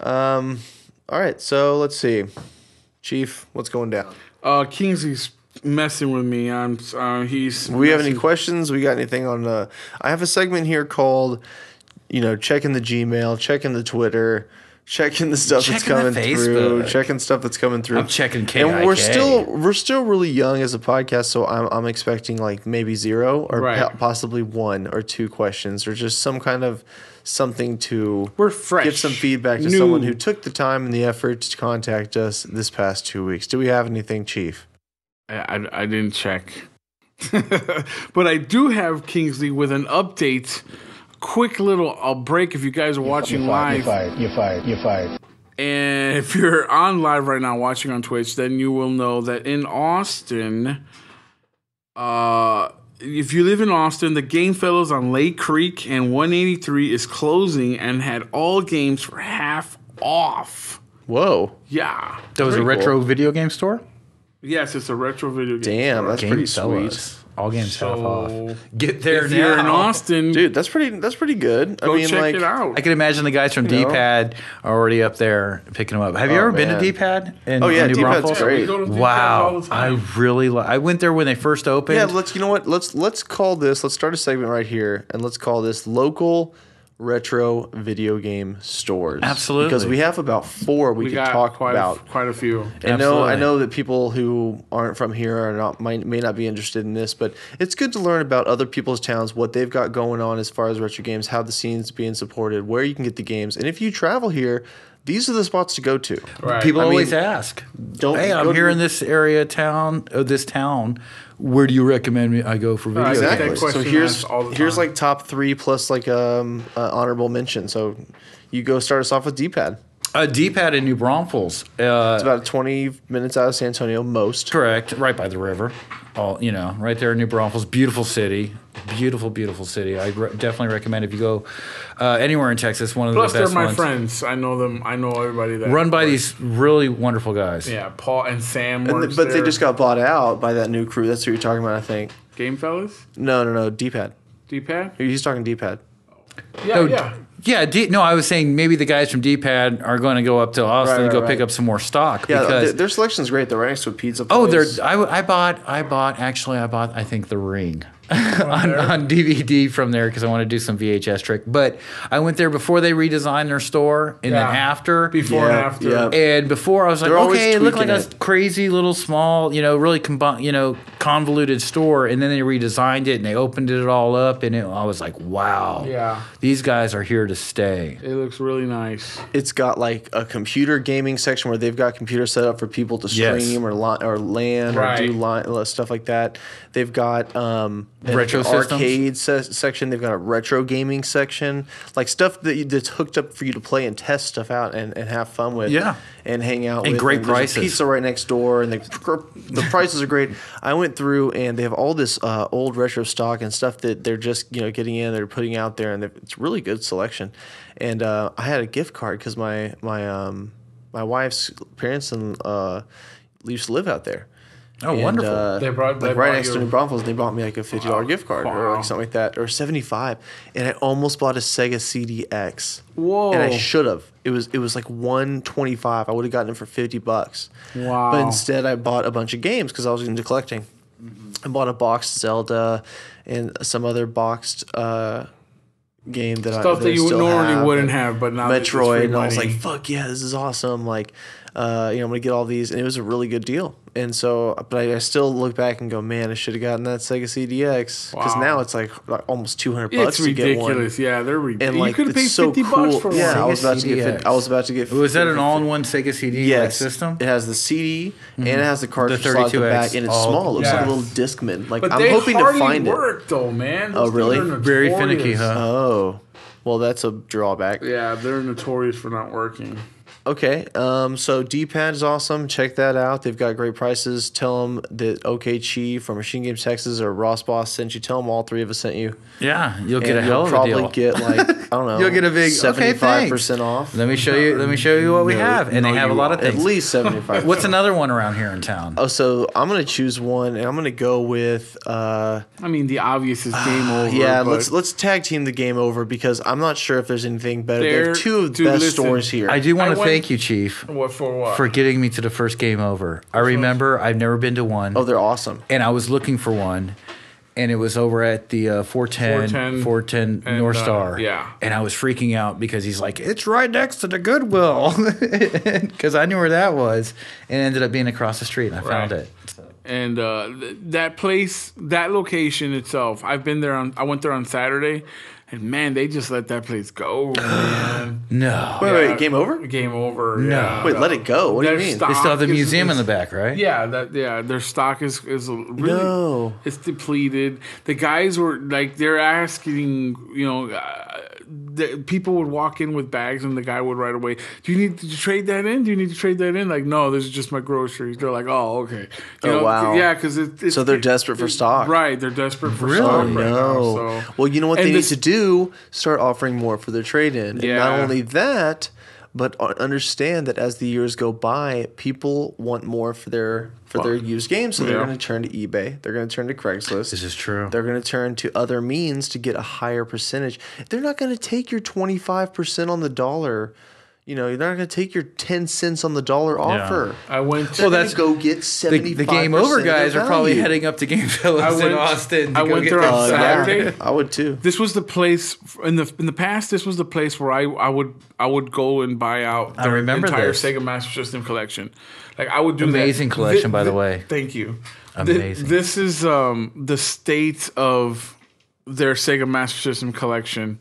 All right, so let's see. Chief, what's going down? Kingsley's messing with me. We have any questions? We got anything on I have a segment here called, checking the Gmail, checking the Twitter, checking the stuff that's coming through, checking stuff that's coming through. I'm checking KIK. And we're still really young as a podcast, so I'm expecting like maybe 0 or possibly 1 or 2 questions or just some kind of something to give some feedback to someone who took the time and the effort to contact us this past 2 weeks. Do we have anything, Chief? I didn't check. But I do have Kingsley with an update. Quick little break if you guys are watching live. You're fired. And if you're on live right now watching on Twitch, then you will know that in Austin, if you live in Austin, the Game Fellows on Lake Creek and 183 is closing and had all games for half off. Whoa. Yeah. That was a retro video game store? Yes, it's a retro video game Damn, store. that's pretty sweet. All games half off. Get there if now. You're in Austin, dude. That's pretty good. Go check it out. I can imagine the guys from D-Pad are already up there picking them up. Have you ever been to D-Pad? Oh yeah, D-Pad's great. Wow, I went there when they first opened. Yeah, let's call this. Let's start a segment right here, and let's call this local retro video game stores. Absolutely, because we have about 4 we could talk about. Quite a few. And I know that people who aren't from here may not be interested in this, but it's good to learn about other people's towns, what they've got going on as far as retro games, how the scene's being supported, where you can get the games, and if you travel here, these are the spots to go to. Right. People always ask, "Hey, I'm here in this area town. Where do you recommend me I go for video?" Exactly. So here's like top 3 plus like honorable mention. So you go start us off with D-Pad. D-Pad in New Braunfels. It's about 20 minutes out of San Antonio, most. Correct, right by the river. Right there in New Braunfels. Beautiful city. Beautiful city. I definitely recommend if you go anywhere in Texas, one of the best ones. Plus, they're my friends. I know them. I know everybody there. Run by these really wonderful guys. Yeah, Paul and Sam But they just got bought out by that new crew. That's who you're talking about, I think. Game Fellas? No, D-Pad. D-Pad? He's talking D-Pad. Yeah. I was saying maybe the guys from D-Pad are going to go up to Austin and go pick up some more stock. Yeah, because their selection's great. They're right next to a pizza place. I bought I think The Ring on DVD from there because I want to do some VHS trick. But I went there before they redesigned their store and then after. Before and after. Yeah. And before I was like, okay, it looked like a crazy little small, really convoluted store. And then they redesigned it and they opened it all up. And I was like, wow. Yeah. These guys are here to stay. It looks really nice. It's got like a computer gaming section where they've got computers set up for people to stream or LAN or do stuff like that. They've got retro arcade section. They've got a retro gaming section, like stuff that's hooked up for you to play and test stuff out and have fun with. Yeah, and hang out and with. Great and prices. There's a pizza right next door, and the prices are great. I went through and they have all this old retro stock and stuff that they're just getting in. They're putting out there, and it's really good selection. And I had a gift card because my wife's parents used to live out there. Oh, and, wonderful! They brought right next to New Braunfels. They bought me like a $50 gift card or like something like that, or $75. And I almost bought a Sega CDX. Whoa! And I should have. It was like $125. I would have gotten it for $50. Wow! But instead, I bought a bunch of games because I was into collecting. I bought a boxed Zelda and some other boxed game that you normally wouldn't have, but now Metroid. And I was like, "Fuck yeah, this is awesome!" Like, I'm gonna get all these, and it was a really good deal. And so, but I still look back and go, man, I should have gotten that Sega CDX because now it's like almost $200 it's to get one. Ridiculous, yeah, they're ridiculous. And like, you could have paid so $50 cool. for one. Yeah, I was about to get. Was that an all-in-one Sega CD system? It has the CD and it has the cartridge slot at the back, and it's small. It looks like a little Discman. Like, but I'm hoping to find it. Work though, man. Oh, really? Very finicky, huh? Oh, well, that's a drawback. Yeah, they're notorious for not working. Okay. So D-Pad is awesome. Check that out. They've got great prices. Tell them that OK Chief from Machine Games Texas or Ross Boss sent you. Tell them all three of us sent you. Yeah, you'll get a And hell you'll of a probably deal. get like I don't know. You'll get a big 75% off. Let me show you what we have, and they have a lot of At things. least 75%. What's another one around here in town? Oh, so I'm gonna choose one, and I'm gonna go with. I mean, the obvious is Game Over. Yeah, but let's tag team the Game Over because I'm not sure if there's anything better. They have two of the Dude, best listen, stores here. I do want I to went- thank you, Chief, What for what? for getting me to the first Game Over. I remember I've never been to one. Oh, they're awesome. And I was looking for one, and it was over at the 410 and, North Star. yeah. And I was freaking out because he's like, it's right next to the Goodwill. Because I knew where that was. And it ended up being across the street, and I found Right. it. And that place, that location itself, I went there on Saturday, and man, they just let that place go, man. No. Wait, Game Over? Game Over. No. Yeah. Wait, let it go. What do you Their mean? stock They still have the is- museum in is- the back, right? Yeah, their stock is really No. it's depleted. The guys were like they're asking, people would walk in with bags and the guy would right away, "Do you need to trade that in? Do you need to trade that in?" Like, "No, this is just my groceries." They're like, "Oh, okay." Wow. Yeah, cuz it's So they're desperate for stock. Right, they're desperate for Really? stock right No. now. So Well, you know what And they need this- to do? Start offering more for their trade-in. And Yeah. not only that, but understand that as the years go by, people want more for their used games, so they're Yeah. going to turn to eBay. They're going to turn to Craigslist. This is true. They're going to turn to other means to get a higher percentage. They're not going to take your 25% on the dollar. You're not going to take your 10 cents on the dollar offer. I went to Well, that's- that's go get 75%. The Game Over guys are probably heading up to Game Phillips I in went- Austin. I to go went get there their on stock. Saturday. I would too. This was the place in the past. This was the place where I would go and buy out I their remember entire this. Sega Master System collection. Like I would do Amazing that. collection, by the way. Thank you. Amazing. This is the state of their Sega Master System collection.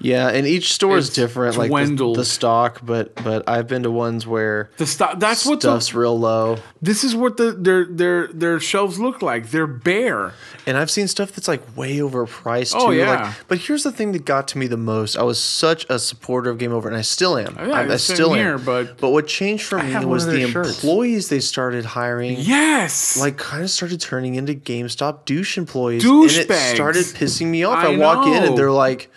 Yeah, and each store is It's different, like dwindled. the stock. But I've been to ones where The stuff. That's what stuff's real low, This is what their shelves look like. They're bare. and I've seen stuff that's like way overpriced. Oh, too. yeah. Like, but here's the thing that got to me the most. I was such a supporter of Game Over, and I still am. Yeah, I same still here, am. but- what changed for me have one was of the their shirts. employees they started hiring. Yes. Like kind of started turning into GameStop douche employees, and it Douchebags. started pissing me off. I I walk in know. and they're like,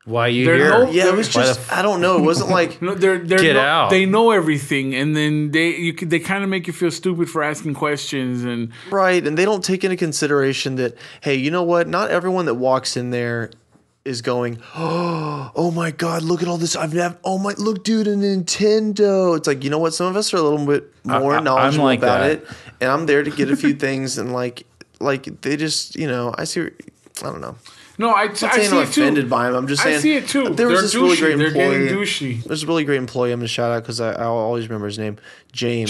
Why are you They're here? no- "Yeah, it was Why the just I don't know. It wasn't like No, they're Get out. They know everything, and then they kind of make you feel stupid for asking questions. And right." And they don't take into consideration that, hey, you know what? Not everyone that walks in there is going, "Oh my God, look at all this! I've never. Oh my, look, dude, a Nintendo." It's like, you know what? Some of us are a little bit more I'm knowledgeable like about that. it, and I'm there to get a few things, and like they just, I see. I don't know. no, I I'm see not saying I'm it too. offended by him. I'm just I saying see it too. There was They're this really douchey. great They're employee. getting douchey. There's a really great employee I'm gonna shout out because I'll always remember his name. James.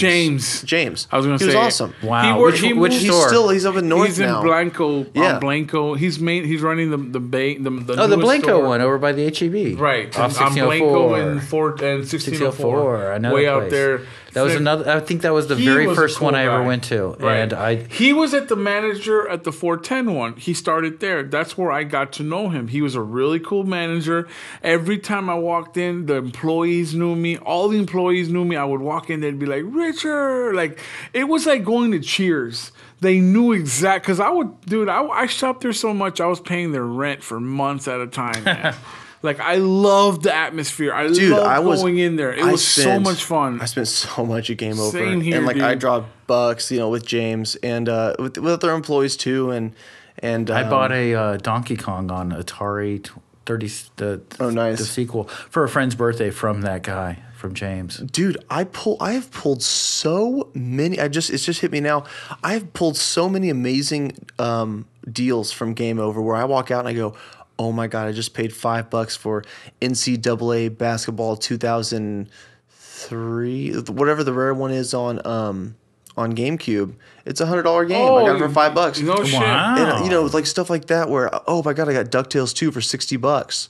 James. I was gonna he say was awesome. Wow. He worked- Which he which moved- store? He's up in North He's now. in Blanco. Yeah. Blanco. He's running the Oh, the newest Blanco store. one over by the HEB. Right. Off On Blanco 1604. and 1604. I know Way that out place. there. That was another. I think that was the He very was a first cool one I ever guy. went to, Right. and He was at the manager at the 410 one. He started there. That's where I got to know him. He was a really cool manager. Every time I walked in, the employees knew me. All the employees knew me. I would walk in, they'd be like, "Richard!" Like it was like going to Cheers. They knew exact because I shopped there so much. I was paying their rent for months at a time. Man. Like I loved the atmosphere. I loved going in there. It was so much fun. I spent so much at Game Over, Same here, and like I dude. dropped bucks, with James and with other employees too, and I bought a Donkey Kong on Atari 30. Oh, nice. The sequel for a friend's birthday from that guy, from James. Dude, I have pulled so many. It's just hit me now. I have pulled so many amazing deals from Game Over where I walk out and I go, "Oh my God, I just paid $5 for NCAA basketball 2003, whatever the rare one is on GameCube. It's $100 game. I got it for $5. No shit. Wow. And like stuff like that where, oh my God, I got DuckTales 2 for $60.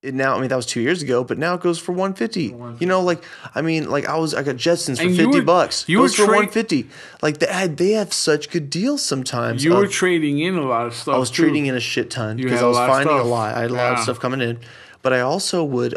That was 2 years ago, but now it goes for $150. I got Jetsons for And $50. you were Goes for tra- $150. Like they have such good deals sometimes. You were trading in a lot of stuff. I was too. trading in a shit ton You because had I a was lot of finding a stuff. lot. I had a lot of Yeah. stuff coming in. But I also would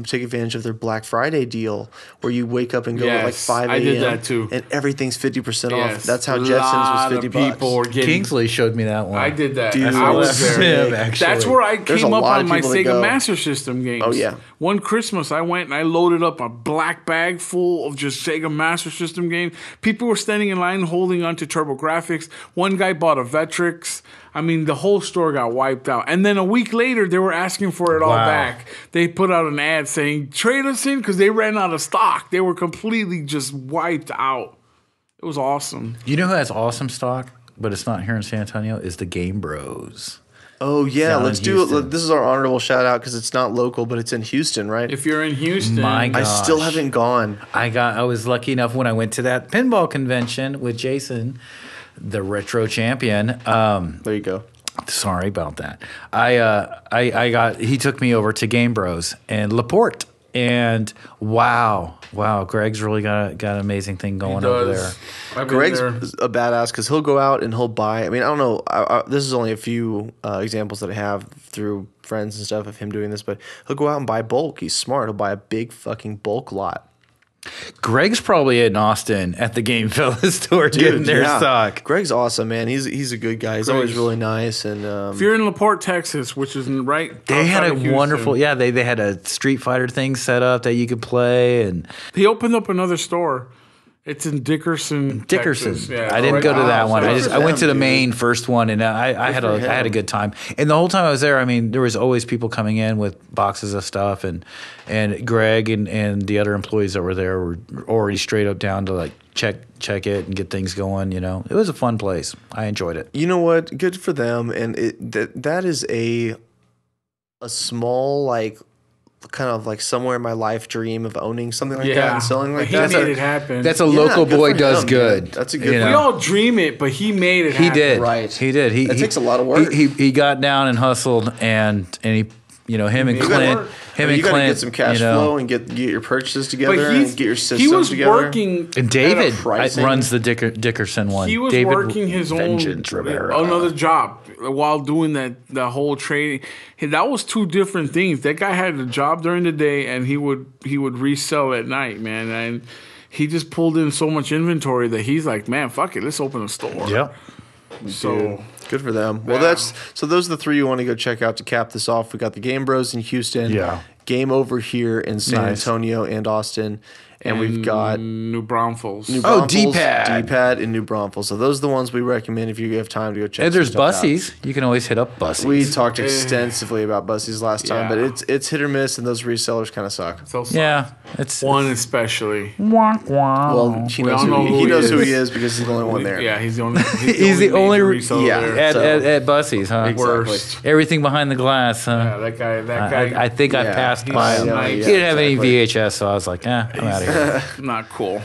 take advantage of their Black Friday deal where you wake up and go at like 5 a.m. I did that too. And everything's 50% off. Yes. That's how A Jetsons lot was of $50. people were getting. Kingsley showed me that one. I did that. Dude, I was there. Yeah, actually. That's where I There's came a up lot on of my people that Sega go. Master System games. Oh, yeah. One Christmas, I went and I loaded up a black bag full of just Sega Master System games. People were standing in line holding onto TurboGrafx. One guy bought a Vectrex. I mean, the whole store got wiped out. And then a week later, they were asking for it all back. They put out an ad saying, trade us in, because they ran out of stock. They were completely just wiped out. It was awesome. You know who has awesome stock, but it's not here in San Antonio, is the Game Bros. Oh, yeah. Down Let's in do it. Houston. This is our honorable shout out because it's not local, but it's in Houston, right? If you're in Houston, My God. I still haven't gone. I was lucky enough when I went to that pinball convention with Jason, the retro champion. There you go. Sorry about that. He took me over to Game Bros and Laporte, and wow, Greg's really got an amazing thing going over there. Greg's a badass because he'll go out and he'll buy. I mean, I don't know. This is only a few examples that I have through friends and stuff of him doing this, but he'll go out and buy bulk. He's smart. He'll buy a big fucking bulk lot. Greg's probably in Austin at the Game Fella store getting their stock. Greg's awesome, man. He's a good guy. He's always really nice. And if you're in LaPorte, Texas, which is right, they had a Houston, wonderful. They had a Street Fighter thing set up that you could play, and he opened up another store. It's in Dickerson. Texas. Yeah, I didn't go to that one. I went to the dude. main first one, and I had a good time. And the whole time I was there, I mean, there was always people coming in with boxes of stuff, and Greg and the other employees that were there were already straight up down to like check it and get things going. You know, it was a fun place. I enjoyed it. you know what? Good for them. And that is a small like. Kind of like somewhere in my life dream of owning something like that and selling like he that. made it happen. That's a local good boy for does him, good. man. That's a good. we all dream it, but he made it He happen. did. Right. He did. That takes a lot of work. He got down and hustled, and he, him and Clint, you got to get some cash flow and get your purchases together and get your systems he was together. working. And David pricing. runs the Dickerson one. He was David working his Vengeance own Rivera. another job while doing the whole trading. That was two different things. That guy had a job during the day, and he would resell at night, man. And he just pulled in so much inventory that he's like, man, fuck it, let's open a store. Yep. So good for them. Well, those are the three you want to go check out to cap this off. We got the Game Bros in Houston. Yeah. Game Over here in San Nice. Antonio and Austin. And we've got New Braunfels. D-Pad in New Braunfels. So those are the ones we recommend if you have time to go check. And there's some stuff out. Bussies. You can always hit up Bussies. We talked extensively about Bussies last time, Yeah. but it's hit or miss, and those resellers kind of suck. So it's one especially. Well, he knows, all know he who knows he who is. he is because he's the only one there. Yeah, he's the only. He's the only major reseller there. at Bussies, huh? Exactly. Worst. Everything behind the glass, huh? Yeah, that guy. I think I passed by him. Yeah, He yeah, didn't have exactly. any VHS, so I was like, I'm out of here. Not cool.